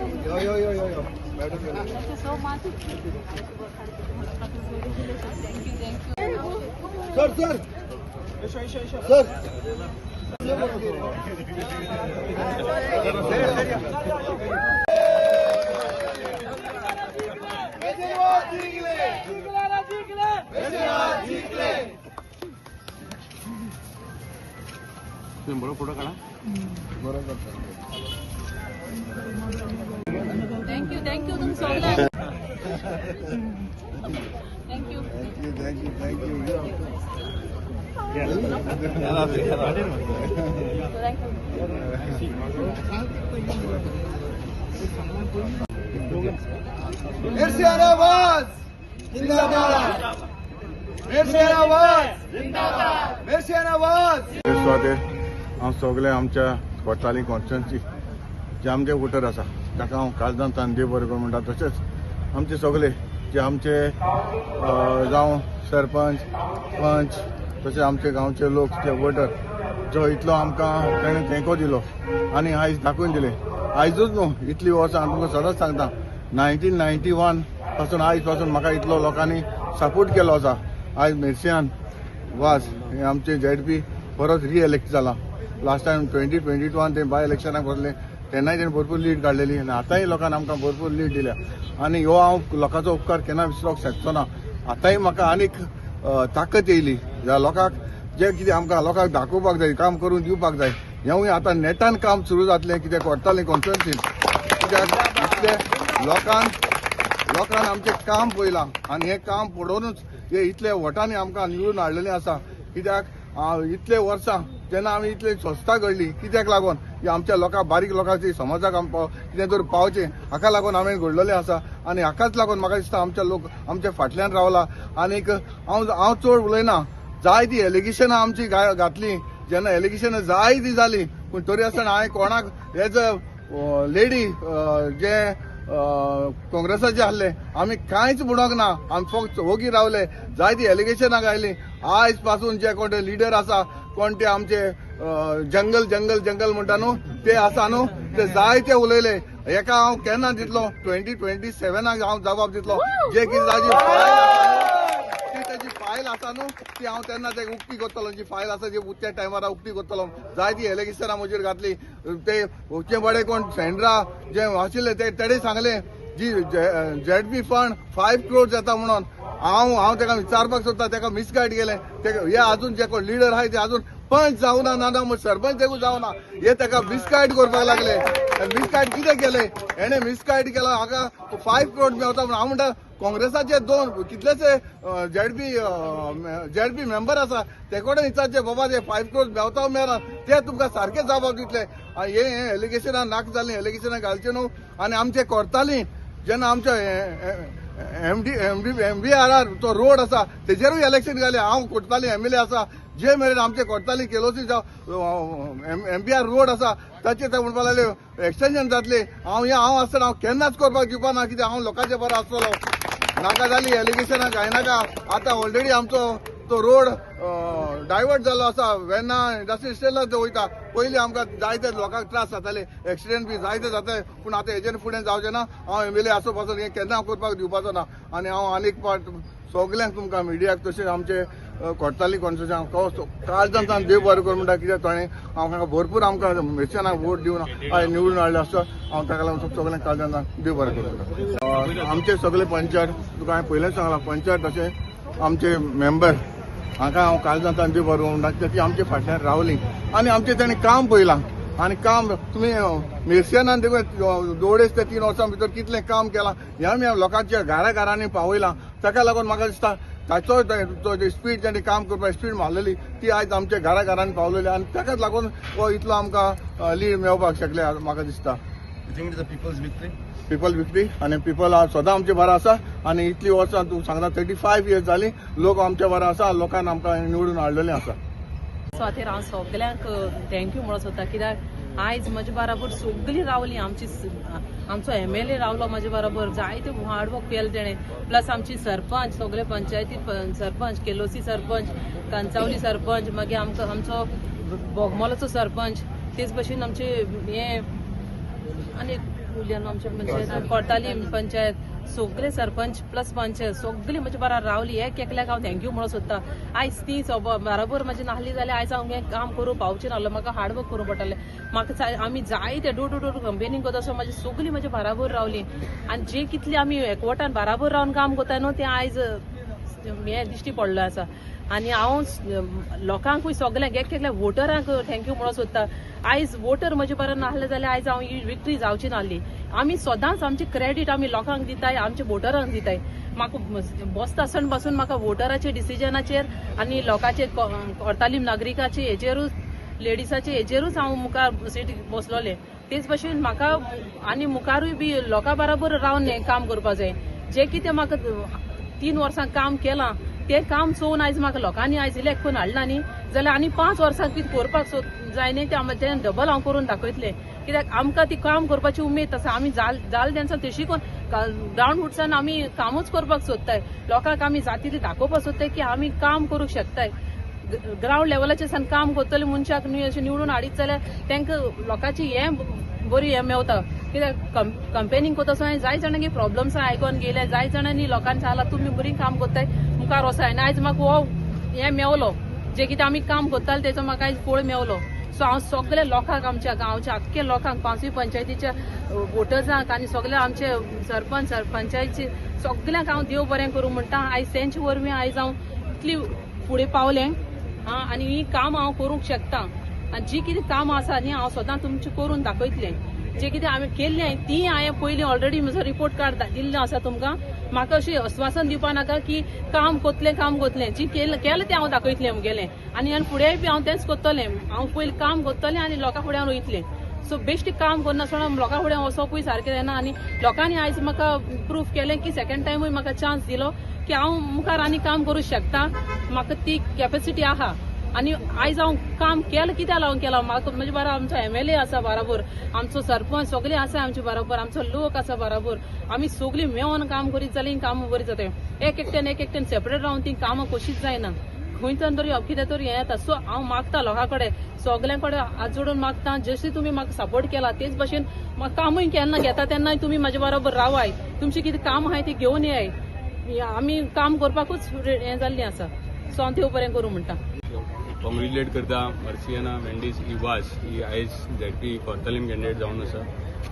Thank you so much. Thank you. Sir. बरोबर photo काढा. Thank you तुम सगळे. Thank you. आवाज जिंदाबाद. आवाज. हांव सगळे आमच्या कोटाली कॉन्स्टिट्युएन्सी जे आमचे वोटर आसा ताका हांव काळजांतल्यान देव बरें करूं म्हणटा. तशेंच आमचे सगळे जे आमचे जावं सरपंच पंच तशेंच आमचे गांवचे लोक जे वोटर जो इतलो आमकां ताणें तेंको दिलो आनी आयज दाखोवन दिले. आयजूच न्हू इतली वर्सां हांव तुमकां सदांच सांगता 1991 पासून आयज पासून म्हाका इतलो लोकांनी सपोर्ट केलो आसा. आयज मेर्सियान वाज हे आमचे ZP परत रिएलेक्ट जाला. लास्ट टायम 2022 ते बाय इलेक्शनाक बसले तेन्नाय तेणें भरपूर लीड काडलेली आनी आतांय लोकांनी आमकां भरपूर लीड दिल्या आनी हो हांव लोकांचो उपकार केन्ना विसरूंक शकचो ना. आतांय म्हाका आनीक ताकद येयली ह्या लोकांक जे कितें आमकां लोकांक दाखोवपाक जाय काम करून दिवपाक जाय हेंवूय आतां नेटान काम सुरू जातलें कितें कोर्टालें कॉन्स्टिट्युएन्सीन कित्याक इतले लोकांन आमचें काम पळयलां आनी हें काम पडोवनूच हे इतले वोटांनी आमकां निवडून हाडलेलें आसा. कित्याक इतले वर्सां जेन्ना आमी इतली संस्था घडली कित्याक लागून आमच्या लोकांक बारीक लोकांची समाजाक कितें तर पावचें हाका लागून हांवें घडलेलें आसा आनी हाकाच लागून म्हाका दिसता आमचे लोक आमच्या फाटल्यान रावला. आनीक हांव चड उलयना. जाय ती एलिगेशनां आमची घातली जेन्ना एलिगेशनां जाय ती जाली पूण तरी आसतना हांवें कोणाक एज अ लेडी जे काँग्रेसाचे आहले आमी कांयच म्हणोंक ना. आमी फक्त ओगी रावले. जाय ती एलिगेशनां घायली. आयज पासून जे कोण लिडर आसा कोण ते आमचे जंगल म्हणटा न्हू ते आसा न्हू ते जाय ते उलयले. हेका हांव केन्ना दितलो 2027 हांव जबाब दितलो. जे कितें ताजी फायल आसा न्हू ती हांव तेन्ना ते उक्ती करतलो. जी फायल आसा जी त्या टायमार उक्ती करतलो. जाय ती एलिगेशनां म्हजेर घातली. ते उचे बडे कोण सेंड्रा जे आशिल्ले तेणे सांगले जी ZP फंड 5 crores येता म्हणून हांव ताका विचारपाक सोदता. ताका मिसगायड केलें. हे आजून जे कोण लिडर आहाय ते आजून पंच जावना ना सरपंच देखून जावना हे ताका मिसगायड करपाक लागले. मिसगायड कितें केलें हेणें मिसगायड केला हाका 5 crores मेवता म्हणून हांव म्हणटा काँग्रेसाचे दोन कितलेशे ZP मेंबर आसा ते कडेन विचारचे बाबा ते 5 crores मेवता मेळना ते तुमकां सारके जबाब दितले. हे एलिगेशनां नाक जालीं एलिगेशनां घालचे न्हू. आनी आमचे कोर्टालीं जेन्ना आमच्या MBRR तो रोड आसा तेजेरूय इलेक्शन घालें. हांव कोर्टाली MLA आसा जे मेरेन आमचे कोर्टाली केलोसी MBR रोड आसा ताचे ते म्हणपाक लागले एक्सटेंशन जातले. हांव आसतना हांव केन्नाच करपाक दिवपा ना कित्याक हांव लोकांचे बरो आसतलो. नाका जाली एलिगेशनां घायनाका. आतां ऑलरेडी आमचो तो रोड डायवर्ट जाल्लो आसा. वेन्ना इंडस्ट्री स्टेलार ते वयता. पयलीं आमकां जायते लोकांक त्रास जाताले एक्सिडेंट बी जायते जाताले पूण आतां हेजेर फुडें जावचें ना. हांव MLA आसूं पासून हें केन्ना करपाक दिवपाचो ना. आनी हांव आनीक पाट सगल्यांक तुमकां मिडियाक तशेंच आमचे कोर्टाली कॉन्स्टिट्युएन्सी काळजांतल्यान देव बरें करूं म्हणटा. कित्याक ताणें हांव भरपूर आमकां मेर्सियानाक वोट दिवन निवडून हाडले आसता. हांव ताका लागून सगळ्यांक काळजांतल्यान देव बरें करूं. आमचे सगळे पंचायत तुका हांवें पयलेंच सांगलां पंचायत तशें आमचे मेंबर हाका हांव काळजांतल्यान देव बरें म्हणटा कित्याक ती आमचे फाटल्यान रावलीं आनी आमचें ताणें काम पळयलां. आनी काम तुमी मेर्सियानान देखून 2 ते 3 वर्सां भितर कितलें काम केलां हें आमी लोकांच्या घरांनी पावयलां. ताका लागून म्हाका दिसता ताचो जो स्पीड जेणे काम करपाक स्पीड मारलेली ती आयज आमच्या घरांनी पावलेली आनी ताकाच लागून हो इतलो आमकां लीड मेळपाक शकले म्हाका दिसता. पीपल विक्ट्री आनी पीपल सदां आमचे बरो आसा. आनी इतली वर्सां तूं सांगता 35 years जालीं लोक आमचे बरो आसा. लोकांन आमकां निवडून हाडलेलें आसा. खातीर हांव सगल्यांक थँक्यू म्हणून सोदता कित्याक आयज म्हजे बरोबर सगळीं रावलीं. आमचो MLA रावलो म्हजे बरोबर. जायते हार्डवर्क केलें तेणें. प्लस आमची सरपंच सगळे पंचायती सरपंच केलोसी सरपंच कांचावली सरपंच मागीर आमचो बोगमोलाचो सरपंच तेच भशेन आमचे हे आनी उल्यान आमच्या पंचायत कोर्ताली पंचायत सगळे सरपंच प्लस पंचायत सगळी म्हजे बारा रावली एक एकल्याक हांव थँक्यू म्हणून सोदता आयज ती बरोबर म्हजी नाहली जाल्यार आयज हांव हें काम करूं पावचें नासलो म्हाका हार्डवर्क करूं पडटालें म्हाका आमी जायते डोर टू डोर कंपेनींग करता सो म्हाजी सगळी म्हजी बराबर रावली आनी जे कितले आमी एकवटान बराबर रावन काम करता न्हू तें आयज हें दिश्टी पडलें आसा आनी हांव लोकांकूय सगळ्यांक एक एकल्या वोटरांक थँक्यू म्हणून सोदता आयज वोटर म्हजे बरें नासले जाल्यार आयज हांव ही विक्ट्री जावची नासली आमी सदांच आमची क्रेडीट आमी लोकांक दिताय आमच्या वोटरांक दिताय म्हाका बसता आसतना पासून म्हाका वोटराच्या डिसिजनाचेर आनी लोकांचे कोर्तालीम नागरिकाचे हेचेरूच लेडिसाचे हेचेरूच हांव मुखार सीट बसलोलें तेच भशेन म्हाका आनी मुखारूय बी लोकां बरोबर रावन हें काम करपा जाय जें कितें म्हाका 3 वर्सां काम केलां तें काम चोवन आयज म्हाका लोकांनी आयज इलेक्ट करून हाडला न्ही जाल्यार आनी 5 वर्सां कितें करपाक जाय न्ही तें डबल हांव करून दाखयतलें कित्याक आमकां ती काम करपाची उमेद आसा आमी जाल तेंचा तेशी कोन्न ग्रावंड रुट्सान आमी कामूच करपाक सोदताय लोकांक आमी जाती ती दाखोवपाक सोदताय की आमी काम करूंक शकताय ग्रावंड लेवलाचेर सान काम करतले मनशाक न्ही अशें निवडून हाडीत जाल्यार तांकां लोकांची हें बरी हें मेवता कित्याक कंपेनींग करता आसतना जाय जाणांगे प्रॉब्लम्स आयकोन गेले जाय जाणांनी लोकांनी सांगला तुमी बरी काम करताय मुखार वसाय आनी आयज म्हाका हो हें मेवलो जे कितें आमी काम करताले तेचो म्हाका आयज फळ मेवलो सो हांव सगळे लोकांक आमच्या गांवच्या आख्खे लोकांक 5वी पंचायतीच्या वोटर्सांक आनी सगळे आमचे सरपंच पंचायतीचे सगळ्यांक हांव देव बरें करूं म्हणटा आयज तेंचे वरवीं आयज हांव इतली फुडें पावलें आनी ही काम हांव करूंक शकता आनी जी कितें काम आसा न्ही हांव सदां तुमचें करून दाखयतलें जे कितें हांवें केल्लें ती हांवें पयलीं ऑलरेडी म्हजो रिपोर्ट कार्ड दिल्लें आसा तुमकां म्हाका अशें आश्वासन दिवपा नाका की काम कोतलें जी केलें तें हांव दाखयतलें मुगेलें आनी फुडेंय बी हांव तेंच कोत्तलें हांव पयलीं काम कोत्तलें आनी लोकां फुडें हांव वयतलें सो बेश्ट काम करनासतना लोकां फुडें वचपूय सारकें जायना आनी लोकांनी आयज म्हाका प्रूफ केलें की सेकंड टायमूय म्हाका चान्स दिलो की हांव मुखार आनी काम करूं शकता म्हाका ती कॅपेसिटी आहा आनी आयज हांव काम केलें कित्याक लागून केलां म्हाका म्हणजे बारा आमचो MLA आसा बराबर आमचो सरपंच सगळे आसा आमचे बराबर आमचो लोक आसा बराबर आमी सगळीं मेळोन काम करीत जाल्यार कामां बरी जाताय एक एकट्यान सेपरेट रावन ती कामां कशीच जायना खंय तरी कितें तरी हें येता सो हांव मागता लोकां कडेन सगळ्यां कडेन हात जोडून मागता जशी तुमी म्हाका सपोर्ट केला तेच भशेन म्हाका कामूय केन्ना घेता तेन्नाय तुमी म्हाजे बरोबर रावाय तुमची कितें काम आहाय ती घेवन येयाय आमी काम करपाकूच हें जाल्लीं आसा सो हांव देव बरें करूं म्हणटा कॉंग्रेच्युलेट करता Marciana Mendes he was he आयज ZP कोर्तालीम कॅन्डिडेट जावन आसा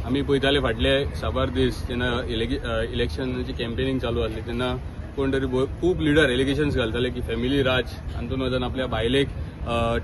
आमी पळयताले फाटले साबार दीस जेन्ना इलेक्शनाची कॅम्पेनींग चालू आसली तेन्ना कोण तरी खूब लिडर एलिगेशन्स घालताले की फॅमिली राज आंतून वचून आपल्या बायलेक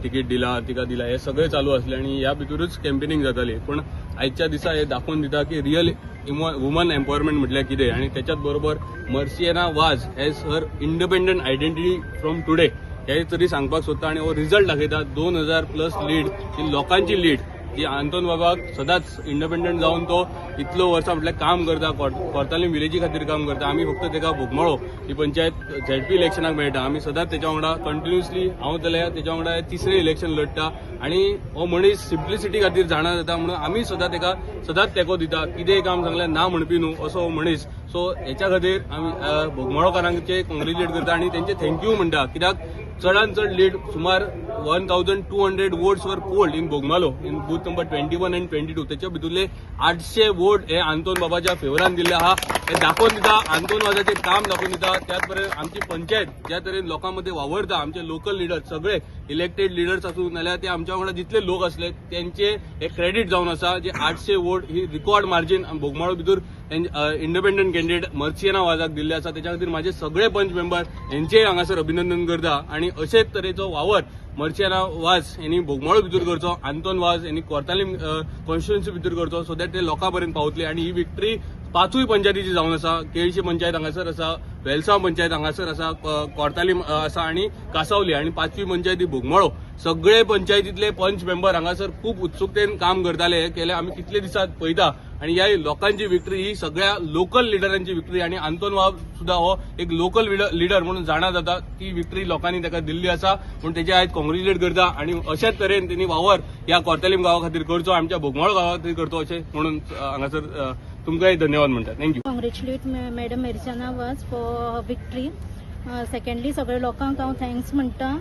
तिकीट दिला तिका दिला हे सगळें चालू आसलें आनी ह्या भितरूच कॅम्पेनींग जाताली पूण आयच्या दिसा हे दाखोवन दिता की रियल वुमन एम्पॉवरमेंट म्हटल्यार कितें आनी त्याच्याच बरोबर मर्सियाना वाज has her independent identity from today हे तरी सांगपाक सोदता आनी हो रिझल्ट दाखयता 2000+ लीड ही लोकांची लीड जी आंतोन बाबाक सदांच इंडिपेंडंट जावन तो इतलो वर्सां म्हटल्यार काम करता कोर्तालीम विलेजी खातीर काम करता आमी फक्त तेका बोगमाळो ही पंचायत ZP इलेक्शनाक मेळटा आमी सदांच तेच्या वांगडा कंटिन्युअसली हांव जाल्यार तेच्या वांगडा तिसरें इलेक्शन लडटा आनी हो मनीस सिम्प्लिसिटी खातीर जाणा जाता म्हणून आमी सदां तेका सदांच तेंको दिता कितेंय काम सांगल्यार ना म्हणपी न्हू असो हो मनीस सो हेच्या खातीर आमी बोगमाळोकारांचे कॉंग्रेच्युलेट करता आनी तेंचे थँक्यू म्हणटा कित्याक चडांत चड लीड सुमार 1200 वोट्स वर polled in Bogmalo in booth number 21 and 22 त्याच्या भितरले 800 वोट हे आंतोन बाबाच्या फेवरान दिल्ले आहा हे दाखोवन दिता आंतोन वाजाचे काम दाखोवन दिता त्याच बरें आमची पंचायत ज्या तरेन लोकांमध्ये वावरता आमचे लोकल लिडर सगळे इलेक्टेड लिडर्स आसूं नाल्यार ते आमच्या वांगडा जितले लोक असले त्यांचे हे क्रेडीट जावन आसा जे 800 वोट ही रिकॉर्ड मार्जीन बोगमाळो भितर इंडिपेंडंट कॅन्डिडेट मर्सियाना वाजाक दिल्ले आसा त्याच्या खातीर माझे सगळे पंच मेंबर यांचेय हांगासर अभिनंदन करता आणि अशेच तरेचो वावर मर्सियाना वाज यांनी बोगमाळो भितर करचो आंतोन वाज यांनी कोर्तालीम कॉन्स्टिट्युएन्सी भितर करचो सो दॅट ते लोकां पर्यंत पावतली आणि ही विक्ट्री 5य पंचायतीची जावन आसा केळशी पंचायत हांगासर आसा वेलसांव पंचायत हांगासर आसा कोर्तालीम आसा आणि कासावली आणि 5वी पंचायत ही बोगमाळो सगळे पंचायतीतले पंच मेंबर हांगासर खूप उत्सुकतेन काम करताले हे केले आमी कितले दिसात पळयता आणि ह्या लोकांची विक्ट्री ही सगळ्या लोकल लिडरांची विक्ट्री आणि आंतोन वाज सुद्धा हो एक लोकल लिडर म्हणून जाणा जाता ती विक्ट्री लोकांनी ताका दिल्ली आसा म्हणून तेजे आयज कॉंग्रेच्युलेट करता आणि अशाच तरेन त्यांनी वावर ह्या कोर्तालीम गांवा खातीर करचो आमच्या बोगमाळो गांवा खातीर करचो अशें म्हणून हांगासर तुमकांय धन्यवाद म्हणटा thank you Congratulate Madam Merichana was for victory secondly सगळे लोकांक हांव थँक्स म्हणटा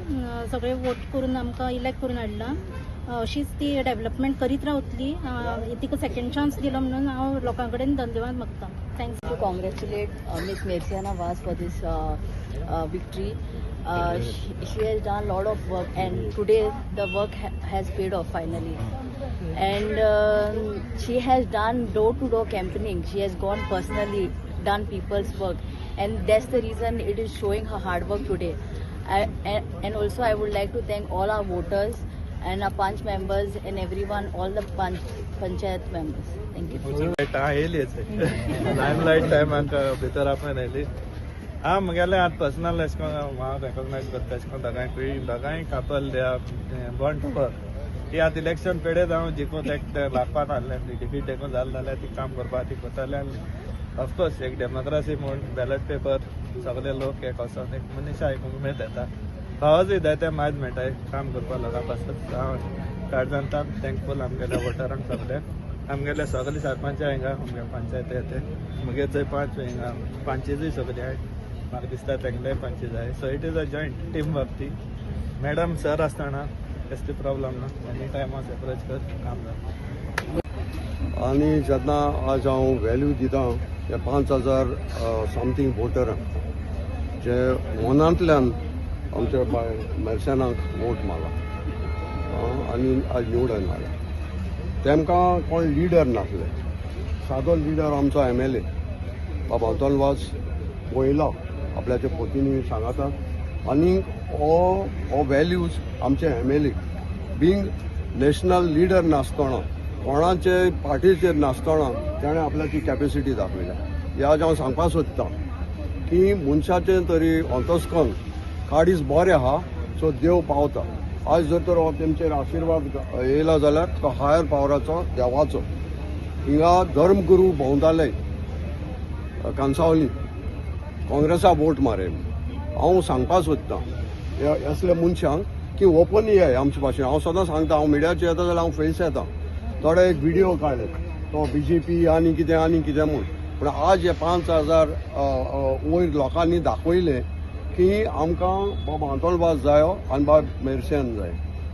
सगळे वोट करून आमकां इलेक्ट करून हाडला अशीच ती डेव्हलपमेंट करीत रावतली तिका सेकंड चान्स दिलो म्हणून हांव लोकां कडेन धन्यवाद मागता thanks To congratulate Ms. Merciana Vaz for this victory. She has done a lot of work and today the work has paid off finally. And she has done door-to-door campaigning. She has gone personally, done people's work. And that's the reason it is showing her hard work today. And also I would like to thank all our voters and our Panch members and everyone, all the Panchayat members. Thank you. येयलीच लायमलायट टायमाक भितर आपण येयली हांव म्हगेलें आतां personal S कोन्न हांव रेकॉग्नायज करता एश कोन्न दोगांय कापल बॉन्ड टॉपर ती आतां इलेक्शन पेडे हांव जिखून ते लागपाक आहलें डिफीट देखून जालें जाल्यार ती काम करपाक ती करताले आनी ऑफकोर्स एक डेमोक्रेसी म्हूण बॅलेट पेपर सगळे लोक एक वचोन एक मनशां एक उमेद येता फावजूय जायते मायज मेळटाय काम करपा लोकां पासून हांव काळजांतान थँकफूल आमगेल्या वोटरांक सगळे आमगेले सगळे सरपंच हिंगा आमगे पंचायत येते मुगे थंय 5 हिंगा पंचूय सगळे आहाय म्हाका दिसता तेंगले पंच जाय so it is a joint team work ती मॅडम सर आसतना कसली प्रॉब्लम ना एनी टायम हांव अप्रोच कर काम जाता आनी जेन्ना आज हांव व्हॅल्यू दिता त्या 5,000 समथींग वोटरांक जे मनांतल्यान आमच्या मेर्सेनाक वोट मारला आनी आज निवडून आयला तेमकां कोण लिडर नासले सादो लिडर आमचो MLA बाबा अंतोन वाज वयला आपल्याच्या पोतींनी सांगाता आनी हो व्हॅल्यूज आमचे MLA बींग नॅशनल लिडर नासतना कोणाचे पार्टीचेर नासतना ताणें आपल्याची कॅपेसिटी दाखयल्या हे आज हांव सांगपाक सोदतां की मनशाचें तरी अंतस्कन काडीस बरें आहा सो देव पावता आज जर तर तेमचेर आशिर्वाद येयला जाल्यार तो हायर पावराचो देवाचो हिंगा धर्मगुरू भोंवताले कांसावली काँग्रेसा वोट मारे हांव सांगपाक सोदतां असल्या मनशांक की ओपनली आहे आमचे भाशेन हांव सदां सांगता हांव मिडियाचेर येता जाल्यार हांव फेस येता थोडे एक व्हिडिओ काडले तो BJP आनी कितें म्हूण पूण आज हे 5,000 वयर लोकांनी दाखयलें की आमकां बाबा अंतोन वाज जायो आनी बाबा मेर्सेन जाय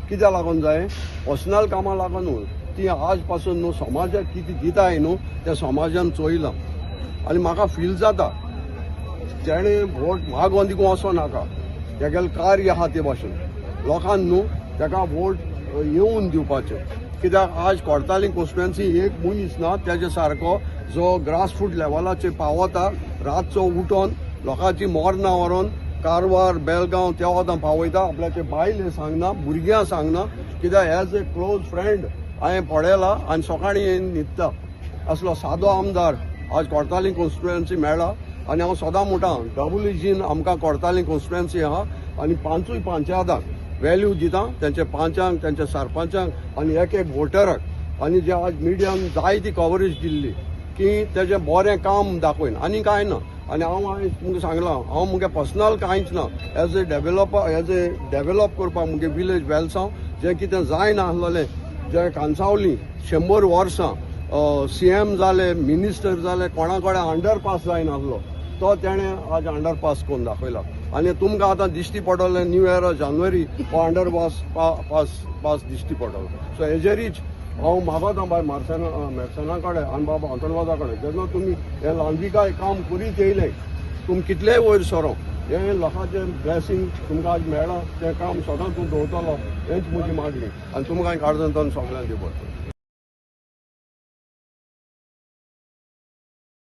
कित्याक लागून जाय पर्सनल कामां लागून ती आज पासून न्हू समाजाक कितें दिताय न्हू त्या समाजान चोयलां आनी म्हाका फील जाता तेणें वोट मागोवन दिवूं वचो नाका तेगेलें कार्य आहा ते भाशेन लोकांन न्हू ताका वोट येवन दिवपाचें कित्याक आज कोर्तालीं कॉन्स्टिट्युएन्सी एक मनीस ना तेजे सारको जो ग्रासरूट लेवलाचेर पावता रातचो उठोन लोकांची मोरनां व्हरोन कारवार बेलगांव त्या वतां पावयता आपल्याचे बायले सांगना भुरग्यां सांगना कित्याक एज ए क्लोज फ्रेंड हांवें पळयला आनी सकाळीं न्हिदता असलो सादो आमदार आज कोर्तालीं कॉन्स्टिट्युएन्सी मेळ्ळा आनी हांव सदां म्हणटा WGन आमकां कोर्तालीं कॉन्स्टिट्युएन्सी आहा आनी 5 पंचायतांक व्हॅल्यू दिता तेंच्या पंचांक तेंच्या सरपंचांक आनी एक वोटराक आनी जे आज मिडियान जायती कवरेज दिल्ली की तेजें बरें काम दाखयन आनी कांय ना आनी हांव आयज तुमकां सांगलां हांव मुगे पर्सनल कांयच ना एज ए डेव्हलप करपाक मुगे विलेज वेलसांव जें कितें जायना आसलेलें जे कांसावली 100 वर्सां CM जाले मिनिस्टर जाले कोणा कडेन अंडरपास जायनासलो तो तेणें आज अंडरपास करून दाखयला आनी तुमकां आतां दिश्टी पडटलें न्यू इयर जानेवारी हो अंडरपास पास दिश्टी पडटलो सो हेजेरीच हांव मागोता बाय मेर्सेना कडेन आनी बाबा अंतोन वाजा कडेन जेन्ना तुमी हें ल्हानविकाय काम करीत येयलें तुमी कितलेय वयर सरो हें लोकांचें ब्लेसींग तुमकां आज मेळ्ळां तें काम सदां तूं दवरतलो हेंच म्हजी मागणी आनी तुमकां काळजांतल्यान सगळ्यांक दिवपाचें